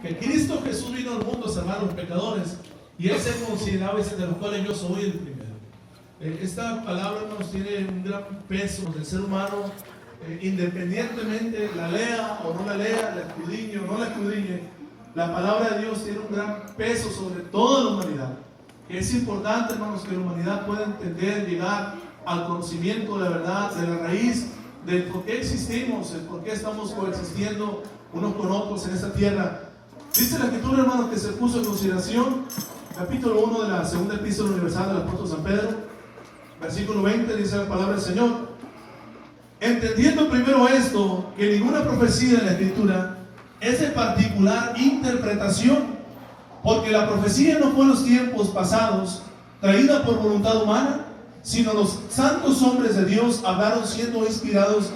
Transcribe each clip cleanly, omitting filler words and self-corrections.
que Cristo Jesús vino al mundo a salvar a los pecadores, y Él se consideraba ese de los cuales yo soy el primero. Esta palabra, hermanos, tiene un gran peso del ser humano, independientemente la lea o no la lea, la escudriñe o no la escudriñe. La palabra de Dios tiene un gran peso sobre toda la humanidad. Es importante, hermanos, que la humanidad pueda entender, llegar al conocimiento de la verdad, de la raíz, del por qué existimos, el por qué estamos coexistiendo unos con otros en esta tierra. Dice la Escritura, hermanos, que se puso en consideración, capítulo 1 de la segunda epístola universal del apóstol San Pedro, versículo 20, dice la palabra del Señor: entendiendo primero esto, que ninguna profecía en la Escritura es de particular interpretación, porque la profecía no fue en los tiempos pasados traída por voluntad humana, sino los santos hombres de Dios hablaron siendo inspirados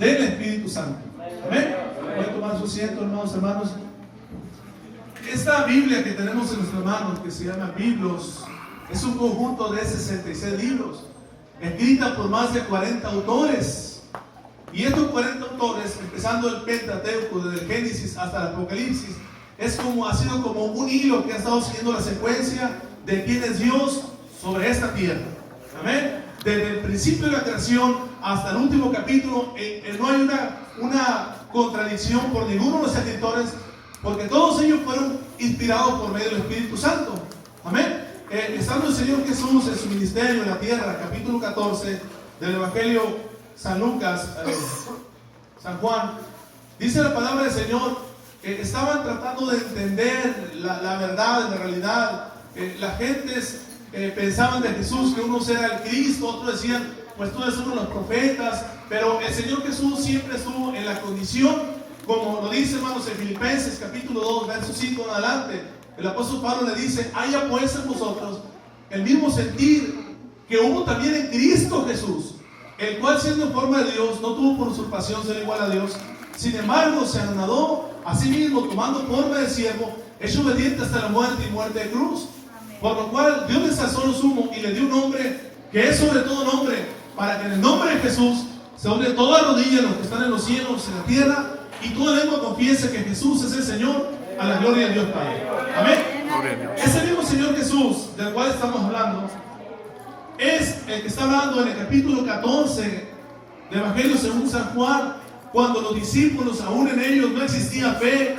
del Espíritu Santo. Amén. Voy a tomar su asiento, hermanos. Esta Biblia que tenemos en nuestras manos, que se llama Biblos, es un conjunto de 66 libros, escrita por más de 40 autores. Y estos 40 autores, empezando el Pentateuco, desde el Génesis hasta el Apocalipsis, ha sido como un hilo que ha estado siguiendo la secuencia de quién es Dios sobre esta tierra. Amén. Desde el principio de la creación hasta el último capítulo, no hay una contradicción por ninguno de los escritores, porque todos ellos fueron inspirados por medio del Espíritu Santo. Amén. Estando el Señor Jesús en su ministerio en la tierra, capítulo 14 del Evangelio San Lucas, San Juan, dice la palabra del Señor que estaban tratando de entender la verdad, la realidad. Las gentes pensaban de Jesús que unos era el Cristo, otros decían, pues tú eres uno de los profetas, pero el Señor Jesús siempre estuvo en la condición, como lo dice, hermanos, en Filipenses capítulo 2, verso 5 en adelante. El apóstol Pablo le dice: haya pues en vosotros el mismo sentir que hubo también en Cristo Jesús, el cual siendo en forma de Dios no tuvo por usurpación ser igual a Dios, sin embargo se anonadó a sí mismo, tomando forma de siervo, hecho obediente hasta la muerte y muerte de cruz. Por lo cual Dios le exaltó lo sumo y le dio un nombre que es sobre todo nombre, para que en el nombre de Jesús se doble toda rodilla de los que están en los cielos, en la tierra, y toda lengua confiese que Jesús es el Señor, a la gloria de Dios Padre. Amén. Ese mismo Señor Jesús del cual estamos hablando es el que está hablando en el capítulo 14 del Evangelio según San Juan, cuando los discípulos, aún en ellos no existía fe,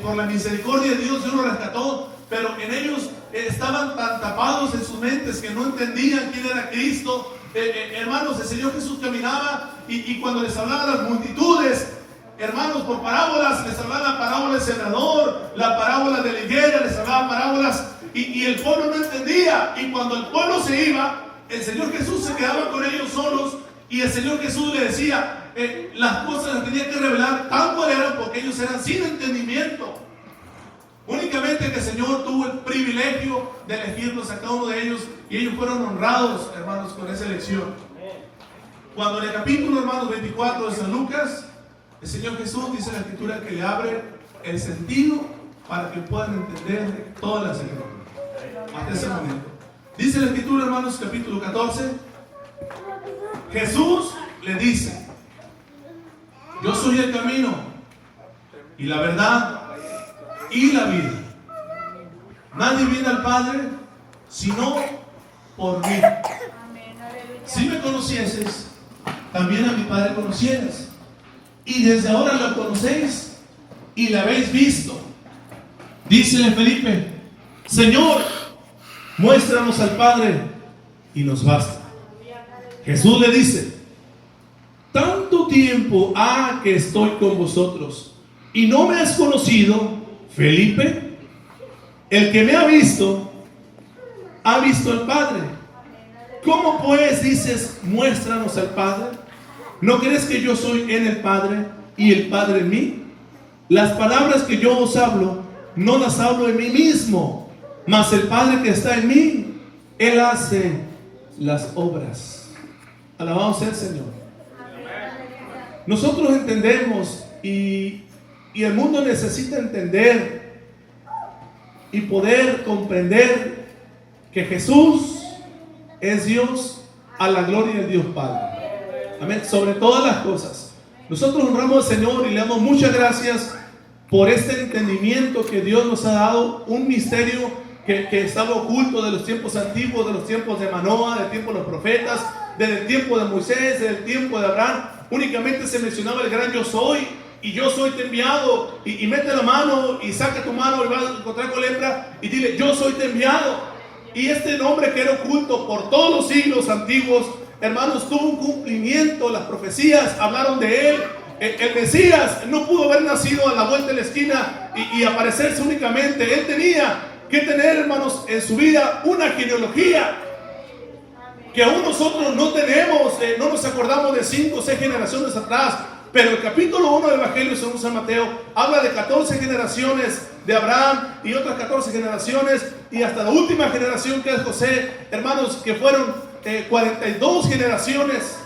por la misericordia de Dios los rescató, pero en ellos estaban tan tapados en sus mentes que no entendían quién era Cristo. Hermanos, el Señor Jesús caminaba y cuando les hablaba a las multitudes, hermanos, por parábolas, les hablaba la parábola del sembrador, la parábola de la higuera, les hablaba parábolas y el pueblo no entendía. Y cuando el pueblo se iba, el Señor Jesús se quedaba con ellos solos y el Señor Jesús le decía las cosas las tenía que revelar tal cual eran, porque ellos eran sin entendimiento. Únicamente que el Señor tuvo el privilegio de elegirlos a cada uno de ellos y ellos fueron honrados, hermanos, con esa elección. Cuando en el capítulo, hermanos, 24 de San Lucas, el Señor Jesús dice en la Escritura que le abre el sentido para que puedan entender todas las escrituras. Hasta ese momento. Dice la Escritura, hermanos, capítulo 14, Jesús le dice: yo soy el camino y la verdad y la vida. Nadie viene al Padre sino por mí. Si me conocieses, también a mi Padre conocieras. Y desde ahora lo conocéis y lo habéis visto. Dícele Felipe: Señor, muéstranos al Padre y nos basta. Jesús le dice: tanto tiempo ha que estoy con vosotros y no me has conocido, Felipe. El que me ha visto al Padre. ¿Cómo pues dices, muéstranos al Padre? ¿No crees que yo soy en el Padre y el Padre en mí? Las palabras que yo os hablo, no las hablo en mí mismo, mas el Padre que está en mí, Él hace las obras. Alabado sea el Señor. Nosotros entendemos y el mundo necesita entender y poder comprender que Jesús es Dios, a la gloria de Dios Padre. Amén. Sobre todas las cosas, nosotros honramos al Señor y le damos muchas gracias por este entendimiento que Dios nos ha dado, un misterio que estaba oculto de los tiempos antiguos, de los tiempos de Manoah, del tiempo de los profetas, desde el tiempo de Moisés, desde el tiempo de Abraham. Únicamente se mencionaba el gran yo soy, y yo soy te he enviado, y mete la mano y saca tu mano y vas a encontrar con lepra y dile yo soy te he enviado. Y este nombre que era oculto por todos los siglos antiguos, hermanos, tuvo un cumplimiento. Las profecías hablaron de él. El Mesías no pudo haber nacido a la vuelta de la esquina y aparecerse únicamente. Él tenía que tener, hermanos, en su vida una genealogía que aún nosotros no tenemos. No nos acordamos de 5 o 6 generaciones atrás. Pero el capítulo 1 del Evangelio según San Mateo habla de 14 generaciones de Abraham y otras 14 generaciones y hasta la última generación que es José, hermanos, que fueron 42 generaciones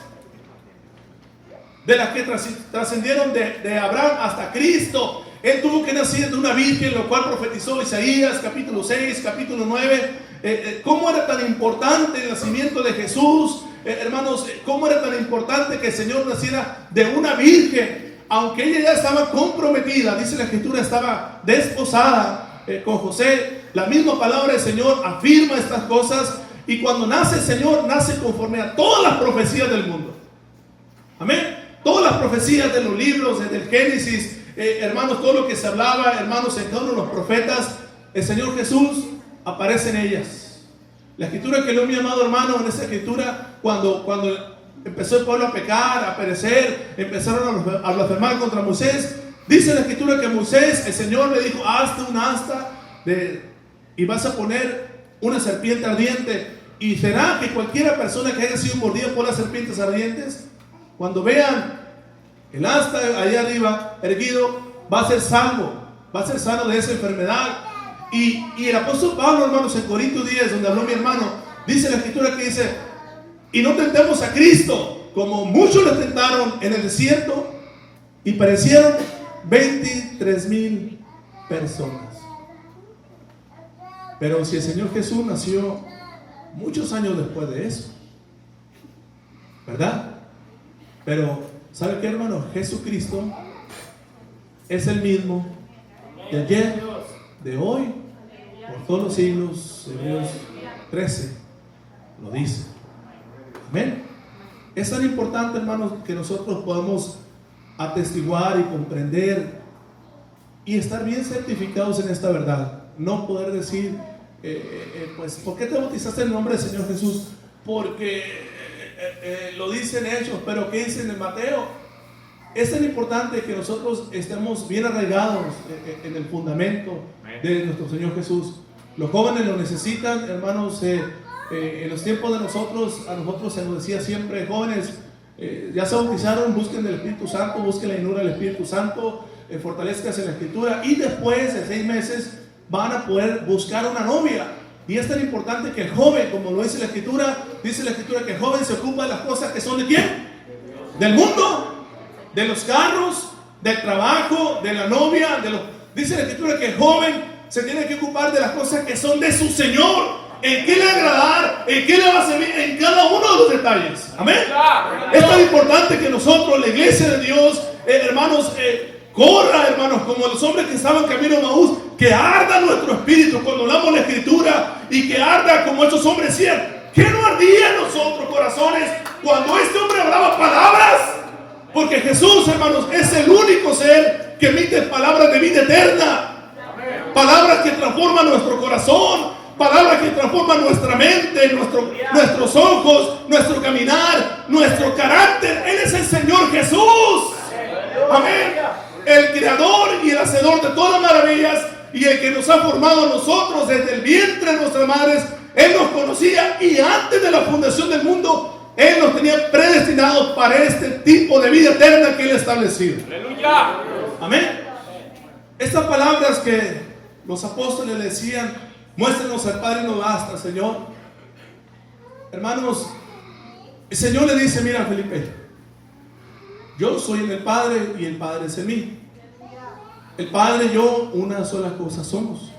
de las que trascendieron de Abraham hasta Cristo. Él tuvo que nacer de una virgen, lo cual profetizó Isaías capítulo 6, capítulo 9. ¿Cómo era tan importante el nacimiento de Jesús? Hermanos, ¿cómo era tan importante que el Señor naciera de una virgen? Aunque ella ya estaba comprometida, dice la Escritura, estaba desposada con José. La misma palabra del Señor afirma estas cosas. Y cuando nace el Señor, nace conforme a todas las profecías del mundo. Amén. Todas las profecías de los libros, desde el Génesis, hermanos, todo lo que se hablaba, hermanos, en todos los profetas, el Señor Jesús aparece en ellas. La escritura que leo, mi amado hermano, en esa escritura, cuando empezó el pueblo a pecar, a perecer, empezaron a blasfemar contra Moisés, dice la escritura que Moisés, el Señor le dijo, hazte un asta y vas a poner una serpiente ardiente. Y será que cualquiera persona que haya sido mordida por las serpientes ardientes, cuando vean el asta allá arriba erguido, va a ser salvo, va a ser sano de esa enfermedad. Y el apóstol Pablo, hermanos, en Corintios 10, donde habló mi hermano, dice la escritura que dice, y no tentemos a Cristo, como muchos le tentaron en el desierto, y perecieron 23,000 personas. Pero si el Señor Jesús nació muchos años después de eso, ¿verdad? Pero, ¿sabe qué, hermano? Jesucristo es el mismo de ayer, de hoy, por todos los siglos. Hebreos 13 lo dice. Amén. Es tan importante, hermanos, que nosotros podamos atestiguar y comprender y estar bien certificados en esta verdad. No poder decir, pues, ¿por qué te bautizaste en el nombre del Señor Jesús? Porque lo dicen Hechos, pero ¿qué dicen en Mateo? Es tan importante que nosotros estemos bien arraigados en el fundamento de nuestro Señor Jesús. Los jóvenes lo necesitan, hermanos. En los tiempos de nosotros, a nosotros se nos decía siempre, jóvenes, ya se bautizaron, busquen el Espíritu Santo, busquen la llenura del Espíritu Santo, fortalezcanse en la Escritura, y después de 6 meses van a poder buscar una novia. Y es tan importante que el joven, como lo dice la Escritura que el joven se ocupa de las cosas que son ¿de quién? Del mundo, de los carros, del trabajo, de la novia, dice la Escritura que el joven se tiene que ocupar de las cosas que son de su Señor. ¿En qué le agradar? ¿En qué le va a servir? En cada uno de los detalles. Amén. Es tan importante que nosotros, la iglesia de Dios, hermanos, corra, hermanos, como los hombres que estaban camino a Maús, que arda nuestro espíritu cuando hablamos la Escritura, y que arda como esos hombres decían. ¿Qué no ardía en nosotros, corazones, cuando este hombre hablaba palabras? Porque Jesús, hermanos, es el único ser que emite palabras de vida eterna. Palabras que transforman nuestro corazón, palabras que transforman nuestra mente, nuestros ojos, nuestro caminar, nuestro carácter. Él es el Señor Jesús. Amén. El creador y el hacedor de todas las maravillas, y el que nos ha formado a nosotros desde el vientre de nuestras madres. Él nos conocía, y antes de la fundación del mundo Él nos tenía predestinados para este tipo de vida eterna que Él ha establecido. ¡Aleluya! Amén. Estas palabras que los apóstoles le decían, muéstrenos al Padre, no basta, Señor. Hermanos, el Señor le dice, mira, Felipe, yo soy en el Padre y el Padre es en mí. El Padre y yo una sola cosa somos.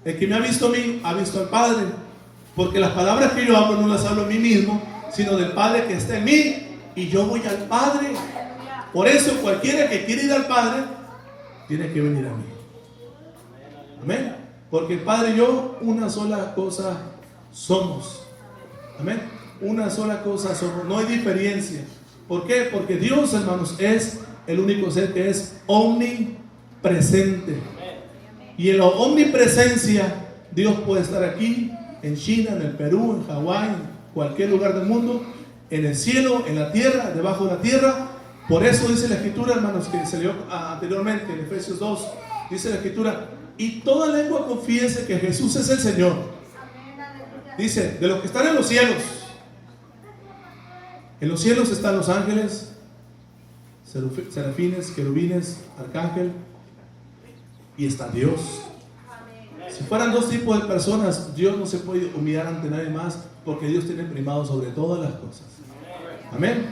El que me ha visto a mí, ha visto al Padre. Porque las palabras que yo hablo no las hablo a mí mismo, sino del Padre que está en mí, y yo voy al Padre. Por eso cualquiera que quiere ir al Padre tiene que venir a mí. Amén. Porque el Padre y yo una sola cosa somos. Amén. Una sola cosa somos. No hay diferencia. ¿Por qué? Porque Dios, hermanos, es el único ser que es omnipresente. Y en la omnipresencia, Dios puede estar aquí, en China, en el Perú, en Hawái, en cualquier lugar del mundo, en el cielo, en la tierra, debajo de la tierra. Por eso dice la Escritura, hermanos, que se leyó anteriormente en Efesios 2, dice la Escritura, y toda lengua confiese que Jesús es el Señor. Dice, de los que están en los cielos. En los cielos están los ángeles, serafines, querubines, arcángel, y está Dios. Si fueran dos tipos de personas, Dios no se puede humillar ante nadie más, porque Dios tiene primado sobre todas las cosas. Amén.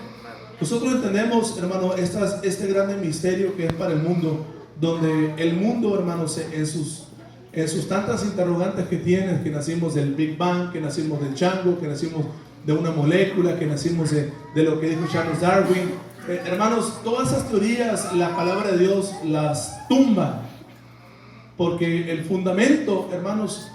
Nosotros entendemos, hermano, este grande misterio que es para el mundo, donde el mundo, hermanos, en sus tantas interrogantes que tiene, que nacimos del Big Bang, que nacimos del chango, que nacimos de una molécula, que nacimos de lo que dijo Charles Darwin. Hermanos, todas esas teorías, la palabra de Dios las tumba, porque el fundamento, hermanos,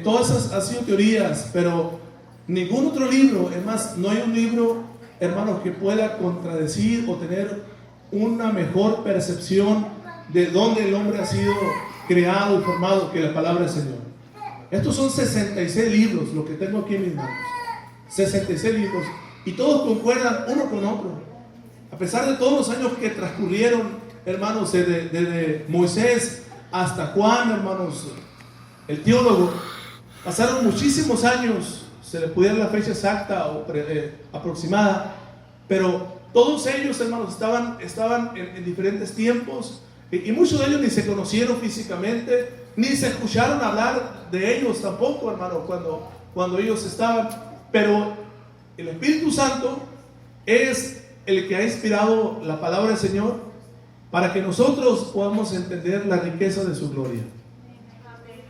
todas esas han sido teorías, pero ningún otro libro, es más, no hay un libro, hermanos, que pueda contradecir o tener una mejor percepción de dónde el hombre ha sido creado y formado que la palabra del Señor. Estos son 66 libros, lo que tengo aquí en mis manos. 66 libros, y todos concuerdan uno con otro. A pesar de todos los años que transcurrieron, hermanos, desde Moisés hasta Juan, hermanos, el teólogo, pasaron muchísimos años, se le pudiera la fecha exacta o aproximada, pero todos ellos, hermanos, estaban en diferentes tiempos, y muchos de ellos ni se conocieron físicamente, ni se escucharon hablar de ellos tampoco, hermano, cuando ellos estaban. Pero el Espíritu Santo es el que ha inspirado la palabra del Señor para que nosotros podamos entender la riqueza de su gloria.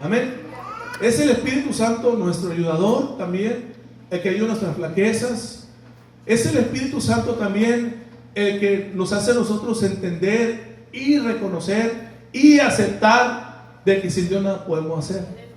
Amén. Es el Espíritu Santo nuestro ayudador también, el que ayuda nuestras flaquezas. Es el Espíritu Santo también el que nos hace a nosotros entender y reconocer y aceptar de que sin Dios nada podemos hacer.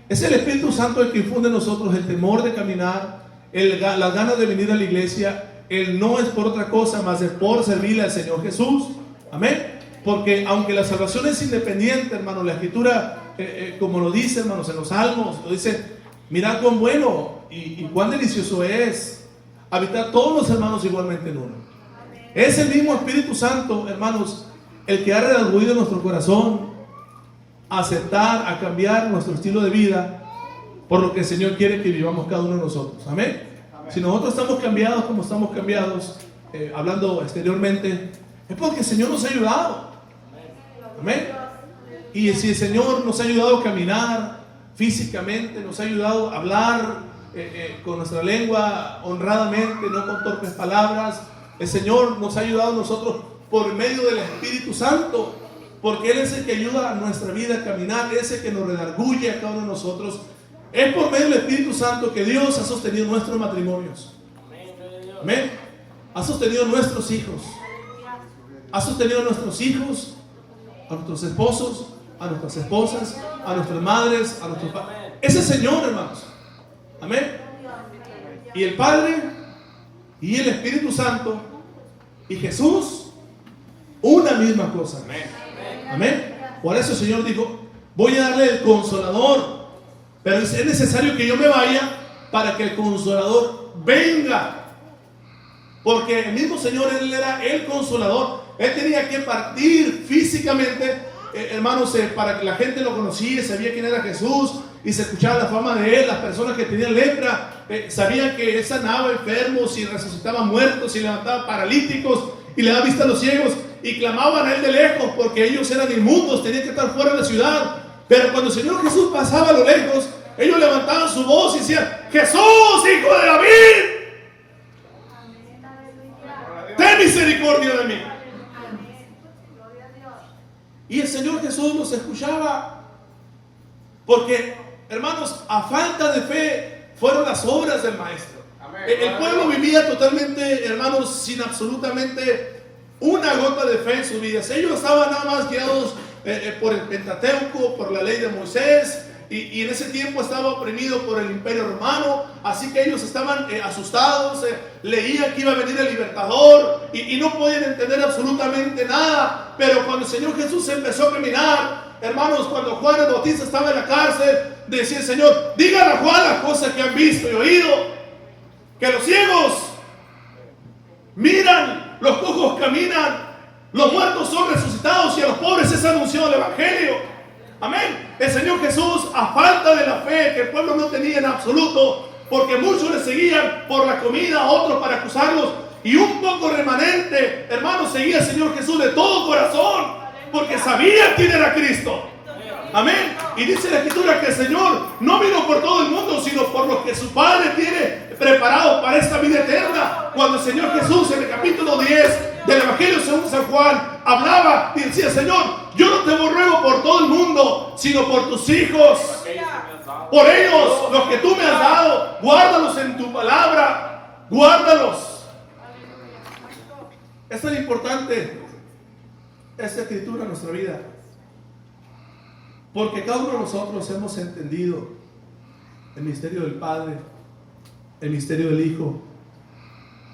Es el Espíritu Santo el que infunde en nosotros el temor de caminar, las ganas de venir a la iglesia. Él no es por otra cosa más de por servirle al Señor Jesús. Amén. Porque aunque la salvación es independiente, hermano, la Escritura, como lo dice, hermanos, en los Salmos, lo dice, mirad cuán bueno y cuán delicioso es habitar todos los hermanos igualmente en uno. Es el mismo Espíritu Santo, hermanos, el que ha redarguido nuestro corazón a aceptar, a cambiar nuestro estilo de vida por lo que el Señor quiere que vivamos cada uno de nosotros. Amén. Si nosotros estamos cambiados como estamos cambiados, hablando exteriormente, es porque el Señor nos ha ayudado. Amén. Y si el Señor nos ha ayudado a caminar físicamente, nos ha ayudado a hablar con nuestra lengua honradamente, no con torpes palabras, el Señor nos ha ayudado a nosotros por medio del Espíritu Santo, porque Él es el que ayuda a nuestra vida a caminar, es el que nos redarguye a cada uno de nosotros. Es por medio del Espíritu Santo que Dios ha sostenido nuestros matrimonios. Amén. Ha sostenido nuestros hijos. Ha sostenido a nuestros hijos, a nuestros esposos, a nuestras esposas, a nuestras madres, a nuestros padres. Ese Señor, hermanos. Amén. Y el Padre y el Espíritu Santo y Jesús, una misma cosa. Amén. Por eso el Señor dijo, voy a darle el Consolador, pero es necesario que yo me vaya para que el Consolador venga. Porque el mismo Señor, Él era el Consolador. Él tenía que partir físicamente, hermanos, para que la gente lo conociera, sabía quién era Jesús y se escuchaba la fama de Él. Las personas que tenían lepra sabían que Él sanaba enfermos y resucitaba muertos y levantaba paralíticos y le daba vista a los ciegos, y clamaban a Él de lejos porque ellos eran inmundos, tenían que estar fuera de la ciudad. Pero cuando el Señor Jesús pasaba a lo lejos, ellos levantaban su voz y decían, Jesús, hijo de David, ten misericordia de mí. Y el Señor Jesús los escuchaba, porque, hermanos, a falta de fe fueron las obras del Maestro. El pueblo vivía totalmente, hermanos, sin absolutamente una gota de fe en sus vidas. Ellos estaban nada más guiados por el Pentateuco, por la ley de Moisés, y en ese tiempo estaba oprimido por el imperio romano, así que ellos estaban asustados, leían que iba a venir el libertador y no podían entender absolutamente nada. Pero cuando el Señor Jesús empezó a caminar, hermanos, cuando Juan el Bautista estaba en la cárcel, decía el Señor: digan a Juan las cosas que han visto y oído, que los ciegos miran, los cojos caminan, los muertos son resucitados y a los pobres es anunciado el Evangelio. Amén. El Señor Jesús, a falta de la fe que el pueblo no tenía en absoluto, porque muchos le seguían por la comida, otros para acusarlos, y un poco remanente, hermanos, seguía al Señor Jesús de todo corazón, porque sabía quién era Cristo. Amén. Y dice la Escritura que el Señor no vino por todo el mundo, sino por los que su Padre tiene preparado para esta vida eterna. Cuando el Señor Jesús, en el capítulo 10 del Evangelio según San Juan, hablaba y decía: Señor, yo no te ruego por todo el mundo, sino por tus hijos, por ellos, los que tú me has dado. Guárdalos en tu palabra, guárdalos. Es tan importante esta escritura en nuestra vida, porque cada uno de nosotros hemos entendido el misterio del Padre, el misterio del Hijo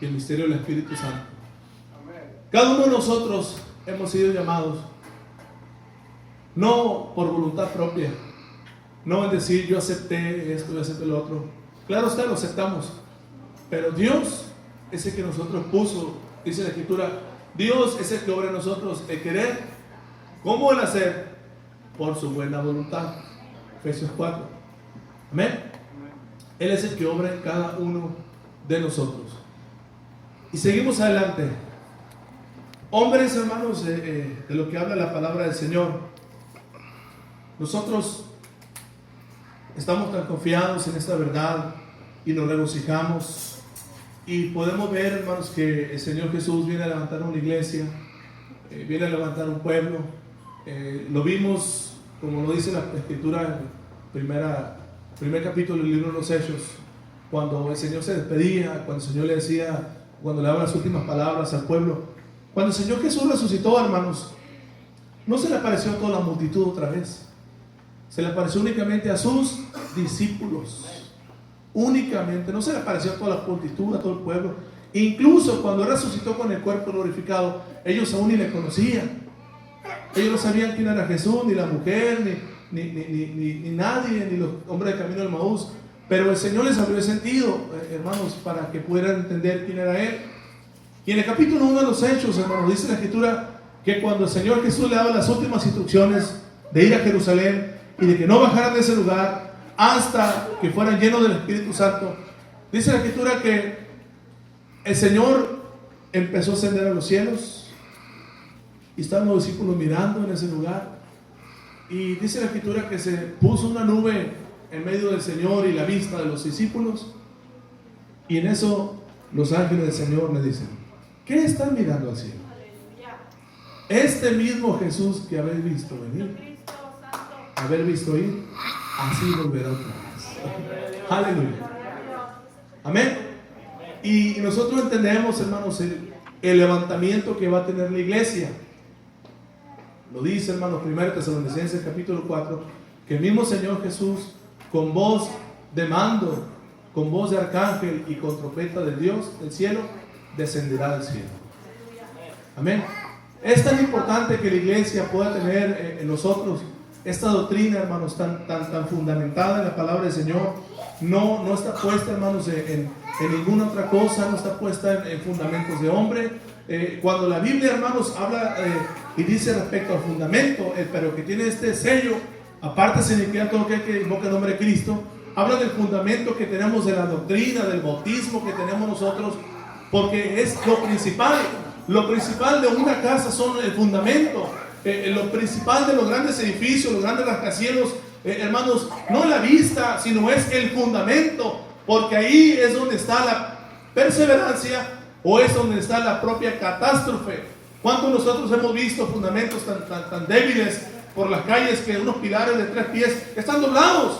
y el misterio del Espíritu Santo. Cada uno de nosotros hemos sido llamados, no por voluntad propia, no en decir yo acepté esto, yo acepté lo otro. Claro está, lo aceptamos, pero Dios es el que nosotros puso. Dice la Escritura: Dios es el que obra en nosotros el querer como el hacer por su buena voluntad. Efesios 4. Amén. Él es el que obra en cada uno de nosotros. Y seguimos adelante. Hombres, hermanos, de lo que habla la palabra del Señor, nosotros estamos tan confiados en esta verdad y nos regocijamos, y podemos ver, hermanos, que el Señor Jesús viene a levantar una iglesia, viene a levantar un pueblo. Lo vimos, como lo dice la Escritura en el primer capítulo del libro de los Hechos, cuando el Señor se despedía, cuando el Señor le decía, cuando le daba las últimas palabras al pueblo. Cuando el Señor Jesús resucitó, hermanos, no se le apareció a toda la multitud otra vez. Se le apareció únicamente a sus discípulos. Únicamente, no se le apareció a toda la multitud, a todo el pueblo. Incluso cuando resucitó con el cuerpo glorificado, ellos aún ni le conocían. Ellos no sabían quién era Jesús, ni la mujer, ni nadie, ni los hombres de camino del Maús. Pero el Señor les abrió el sentido, hermanos, para que pudieran entender quién era Él. Y en el capítulo 1 de los Hechos, hermanos, dice la Escritura que cuando el Señor Jesús le daba las últimas instrucciones de ir a Jerusalén y de que no bajaran de ese lugar hasta que fueran llenos del Espíritu Santo, dice la Escritura que el Señor empezó a ascender a los cielos y estaban los discípulos mirando en ese lugar, y dice la Escritura que se puso una nube en medio del Señor y la vista de los discípulos, y en eso los ángeles del Señor le dicen: ¿qué están mirando al cielo? Este mismo Jesús que habéis visto venir, haber visto ir, así volverá otra vez. Aleluya. Amén. Y nosotros entendemos, hermanos, el levantamiento que va a tener la iglesia. Lo dice, hermanos, 1 Tesalonicenses capítulo 4, que el mismo Señor Jesús, con voz de mando, con voz de arcángel y con trompeta de Dios del cielo, descenderá del cielo. Amén. Es tan importante que la iglesia pueda tener en nosotros esta doctrina, hermanos, tan fundamentada en la palabra del Señor. No está puesta, hermanos, en ninguna otra cosa, no está puesta en fundamentos de hombre. Cuando la Biblia, hermanos, habla y dice respecto al fundamento, pero que tiene este sello, aparte significa todo aquel que invoca el nombre de Cristo, habla del fundamento que tenemos de la doctrina, del bautismo que tenemos nosotros, porque es lo principal. Lo principal de una casa son el fundamento. Lo principal de los grandes edificios, los grandes rascacielos, hermanos, no la vista, sino es el fundamento, porque ahí es donde está la perseverancia, o es donde está la propia catástrofe. ¿Cuántos nosotros hemos visto fundamentos tan débiles por las calles, que unos pilares de 3 pies están doblados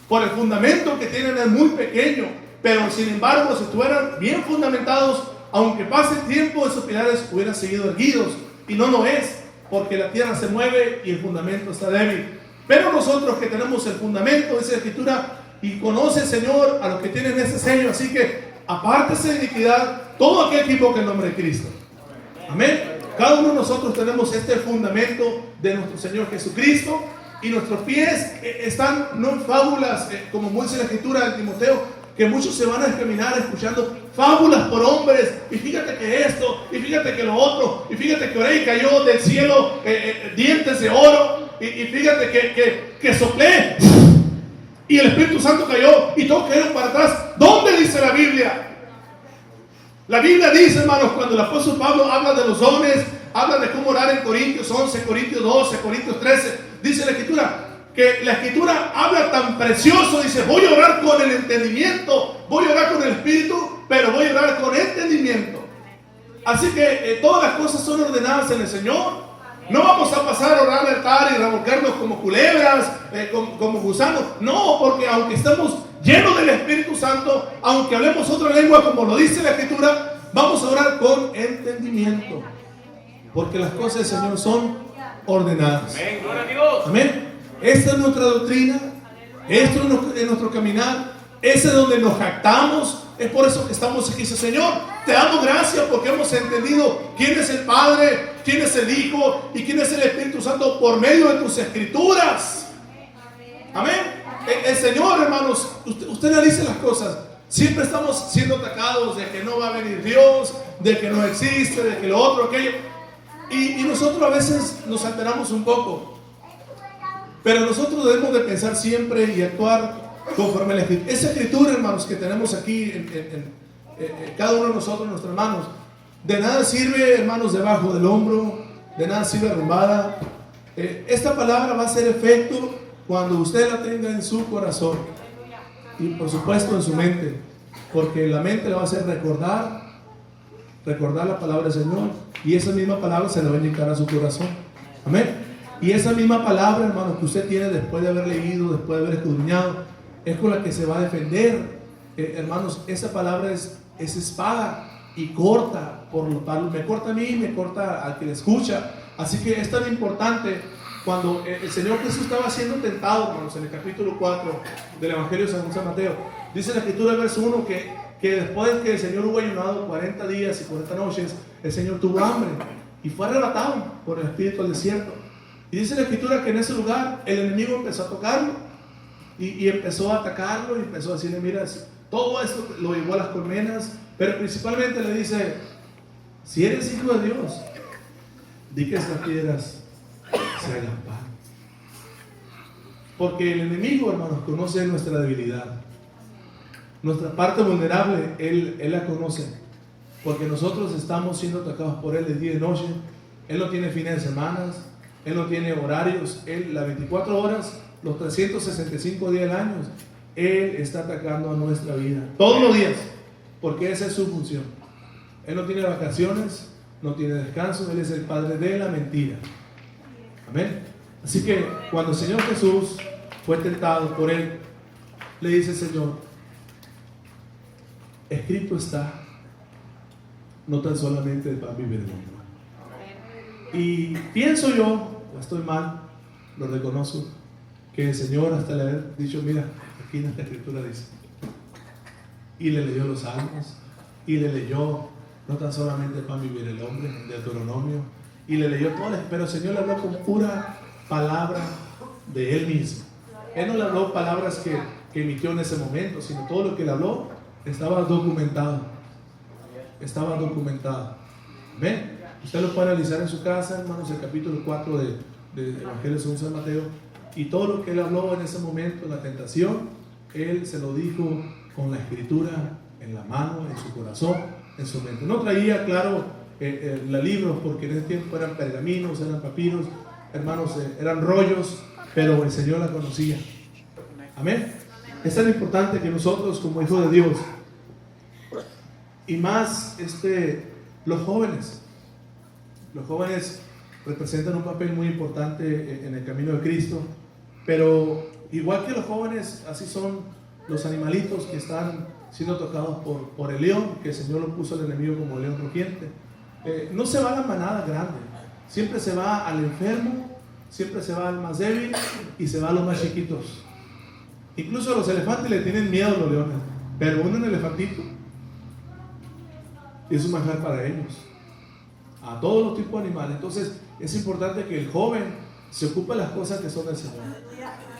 por el fundamento que tienen? Es muy pequeño, pero sin embargo, si estuvieran bien fundamentados, aunque pase el tiempo, esos pilares hubieran seguido erguidos. Y no es, porque la tierra se mueve y el fundamento está débil. Pero nosotros que tenemos el fundamento, dice la Escritura, y conoce el Señor a los que tienen ese sello, así que apártese de iniquidad todo aquel que invoque el nombre de Cristo. Amén. Cada uno de nosotros tenemos este fundamento de nuestro Señor Jesucristo, y nuestros pies están no en fábulas, como dice la Escritura de Timoteo, que muchos se van a caminar escuchando fábulas por hombres, y fíjate que esto, y fíjate que lo otro, y fíjate que ahora cayó del cielo dientes de oro, y fíjate que soplé y el Espíritu Santo cayó y todos cayeron para atrás. ¿Dónde dice la Biblia? La Biblia dice, hermanos, cuando el apóstol Pablo habla de los dones, habla de cómo orar en Corintios 11, Corintios 12, Corintios 13, dice la Escritura, que la Escritura habla tan precioso, dice, voy a orar con el entendimiento, voy a orar con el Espíritu, pero voy a orar con entendimiento. Así que todas las cosas son ordenadas en el Señor. No vamos a pasar a orar al altar y revolcarnos como culebras, como gusanos. No, porque aunque estemos llenos del Espíritu Santo, aunque hablemos otra lengua como lo dice la Escritura, vamos a orar con entendimiento, porque las cosas del Señor son ordenadas. Amén, gloria a Dios. Amén. Esta es nuestra doctrina, esto es nuestro caminar, ese es donde nos jactamos. Es por eso que estamos aquí. Dice, Señor, te damos gracias porque hemos entendido quién es el Padre, quién es el Hijo y quién es el Espíritu Santo por medio de tus Escrituras. Amén. El Señor, hermanos, usted analice las cosas. Siempre estamos siendo atacados de que no va a venir Dios, de que no existe, de que lo otro, aquello. Y nosotros a veces nos alteramos un poco. Pero nosotros debemos de pensar siempre y actuar conforme a la Escritura. Esa Escritura, hermanos, que tenemos aquí en cada uno de nosotros, en nuestras manos, de nada sirve, hermanos, debajo del hombro, de nada sirve arrumbada. Esta palabra va a hacer efecto cuando usted la tenga en su corazón y por supuesto en su mente, porque la mente le va a hacer recordar la palabra del Señor, y esa misma palabra se le va a indicar a su corazón. Amén. Y esa misma palabra, hermanos, que usted tiene después de haber leído, después de haber escudriñado, es con la que se va a defender. Hermanos, esa palabra es espada y corta, me corta a mí y me corta al que le escucha. Así que es tan importante. Cuando el Señor Jesús estaba siendo tentado, hermanos, en el capítulo 4 del Evangelio de San Mateo, dice la Escritura, el verso 1, que después de que el Señor hubo ayunado 40 días y 40 noches, el Señor tuvo hambre y fue arrebatado por el Espíritu al desierto. Y dice la Escritura que en ese lugar el enemigo empezó a tocarlo y empezó a atacarlo y empezó a decirle, mira, todo esto lo llevó a las colmenas, pero principalmente le dice, si eres hijo de Dios, di que estas piedras se hagan pan. Porque el enemigo, hermanos, conoce nuestra debilidad, nuestra parte vulnerable, él la conoce, porque nosotros estamos siendo atacados por él de día y noche. Él no tiene fines de semana, él no tiene horarios, él las 24 horas, los 365 días del año, él está atacando a nuestra vida todos los días, porque esa es su función. Él no tiene vacaciones, no tiene descanso, él es el padre de la mentira. Amén. Así que cuando el Señor Jesús fue tentado por él, le dice el Señor, escrito está, no tan solamente de pan vivir el hombre. Y pienso yo, o estoy mal, lo reconozco, que el Señor hasta le había dicho, mira, aquí en esta Escritura dice, y le leyó los salmos, y le leyó, no tan solamente de pan vivir el hombre, de Deuteronomio, y le leyó todo, pero el Señor le habló con pura palabra de Él mismo. Él no le habló palabras que emitió en ese momento, sino todo lo que le habló estaba documentado. Estaba documentado. ¿Ven? Usted lo puede analizar en su casa, hermanos, el capítulo 4 del Evangelio según San Mateo, y todo lo que él habló en ese momento, en la tentación, él se lo dijo con la Escritura en la mano, en su corazón, en su mente. No traía, claro, los libros, porque en ese tiempo eran pergaminos, eran papiros, hermanos, eran rollos, pero el Señor la conocía. Amén. Es tan importante que nosotros, como hijos de Dios, y más los jóvenes representan un papel muy importante en el camino de Cristo, pero igual que los jóvenes, así son los animalitos que están siendo tocados por el león, que el Señor lo puso al enemigo como león rugiente. No se va a la manada grande, siempre se va al enfermo, siempre se va al más débil y se va a los más chiquitos. Incluso a los elefantes le tienen miedo a los leones, pero un elefantito es un manjar para ellos, a todos los tipos de animales. Entonces es importante que el joven se ocupe de las cosas que son del Señor,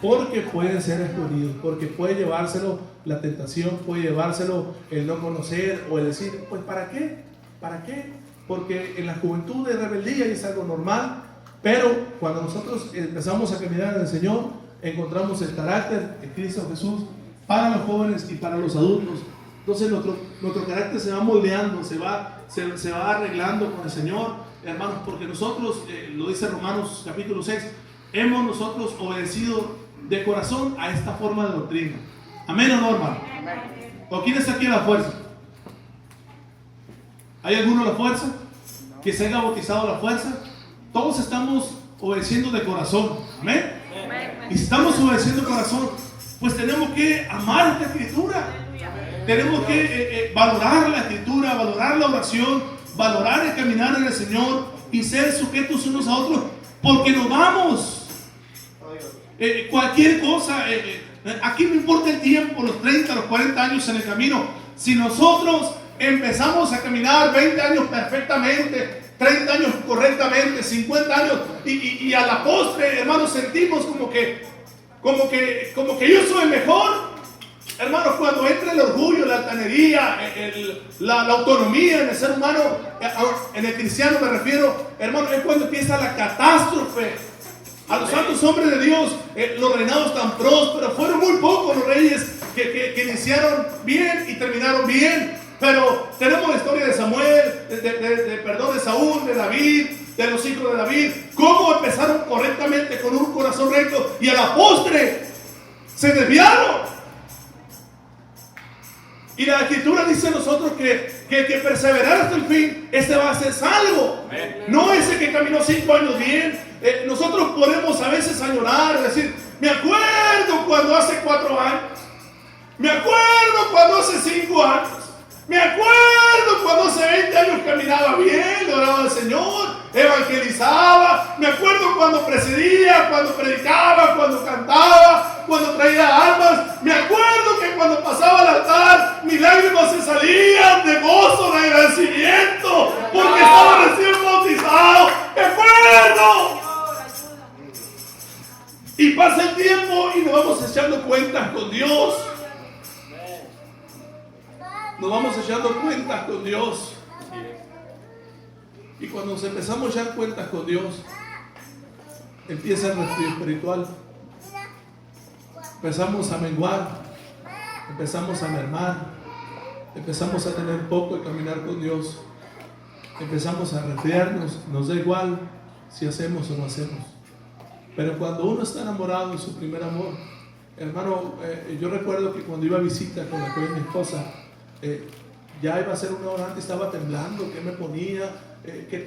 porque pueden ser escondidos, porque puede llevárselo la tentación, puede llevárselo el no conocer o el decir, pues ¿para qué? ¿Para qué? Porque en la juventud de rebeldía es algo normal, pero cuando nosotros empezamos a caminar en el Señor, encontramos el carácter de Cristo Jesús para los jóvenes y para los adultos. Entonces nuestro carácter se va moldeando, se va arreglando con el Señor, hermanos, porque nosotros, lo dice Romanos capítulo 6, hemos nosotros obedecido de corazón a esta forma de doctrina. ¿Amén o no, hermano? ¿O quién está aquí a la fuerza? ¿Hay alguno a la fuerza? ¿Que se haya bautizado a la fuerza? Todos estamos obedeciendo de corazón. ¿Amén? Y si estamos obedeciendo de corazón, pues tenemos que amar esta escritura. Tenemos que valorar la escritura, valorar la oración, valorar el caminar en el Señor y ser sujetos unos a otros, porque nos vamos. Cualquier cosa, aquí no importa el tiempo, los 30, los 40 años en el camino. Si nosotros empezamos a caminar 20 años perfectamente, 30 años correctamente, 50 años, y a la postre, hermanos, sentimos como que yo soy el mejor. Hermanos, cuando entra el orgullo, la altanería, la autonomía en el ser humano, en el cristiano me refiero, hermanos, es cuando empieza la catástrofe. A los santos hombres de Dios, los reinados tan prósperos, fueron muy pocos los reyes que iniciaron bien y terminaron bien. Pero tenemos la historia de Samuel, de Saúl, de David, de los hijos de David, cómo empezaron correctamente con un corazón recto y a la postre se desviaron. Y la escritura dice a nosotros que el que perseverar hasta el fin, ese va a ser salvo. No ese que caminó 5 años bien. Nosotros podemos a veces añorar, decir, me acuerdo cuando hace 4 años, me acuerdo cuando hace 5 años, me acuerdo cuando hace 20 años caminaba bien, oraba al Señor, evangelizaba, me acuerdo cuando presidía, cuando predicaba, cuando cantaba, cuando traía almas, me acuerdo que cuando pasaba al altar mis lágrimas se salían de gozo, de agradecimiento, porque estaba recién bautizado, me acuerdo. Y pasa el tiempo y nos vamos echando cuentas con Dios. Nos vamos echando cuentas con Dios. Y cuando nos empezamos a echar cuentas con Dios, empieza el resfrío espiritual. Empezamos a menguar, empezamos a mermar, empezamos a tener poco de caminar con Dios, empezamos a resfriarnos. Nos da igual si hacemos o no hacemos. Pero cuando uno está enamorado de su primer amor, hermano, yo recuerdo que cuando iba a visita con mi esposa, ya iba a ser una hora antes, estaba temblando, qué me ponía, qué